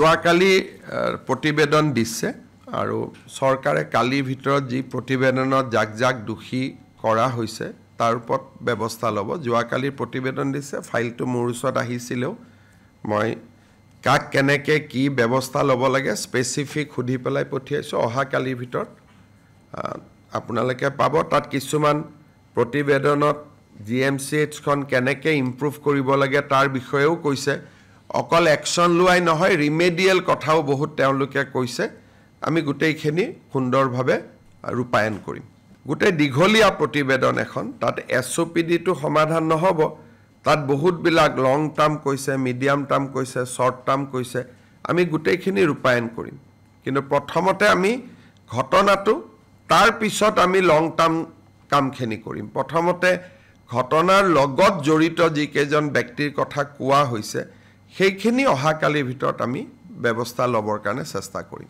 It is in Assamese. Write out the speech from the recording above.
যোৱাকালি প্ৰতিবেদন দিছে আৰু চৰকাৰে কালিৰ ভিতৰত যি প্ৰতিবেদনত যাক দোষী কৰা হৈছে তাৰ ওপৰত ব্যৱস্থা ল'ব যোৱাকালি প্ৰতিবেদন দিছে ফাইলটো মোৰ ওচৰত আহিছিলেও মই কাক কেনেকৈ কি ব্যৱস্থা ল'ব লাগে স্পেচিফিক খুদি পেলাই পঠিয়াইছো অহা কালিৰ ভিতৰত আপোনালোকে পাব তাত কিছুমান প্ৰতিবেদনত GMCH খন কেনেকৈ ইমপ্ৰুভ কৰিব লাগে তাৰ বিষয়েও কৈছে অকল একশন লোৱাই নহয় ৰিমেডিয়েল কথাও বহুত তেওঁলোকে কৈছে আমি গোটেইখিনি সুন্দৰভাৱে ৰূপায়ণ কৰিম গোটেই দীঘলীয়া প্ৰতিবেদন এখন তাত SOPD টো সমাধান নহব তাত বহুত বিলাক লং টাৰ্ম কৈছে মিডিয়াম টাৰ্ম কৈছে শৰ্ট টাৰ্ম কৈছে আমি গোটেইখিনি ৰূপায়ণ কৰিম কিন্তু প্ৰথমতে আমি ঘটনাটো তাৰ পিছত আমি লং টাৰ্ম কামখিনি কৰিম প্ৰথমতে ঘটনাৰ লগত জড়িত যি কেজন ব্যক্তিৰ কথা কোৱা হৈছে সেইখিনি অহা কালিৰ ভিতৰত আমি ব্যৱস্থা লবৰ কাৰণে চেষ্টা কৰিম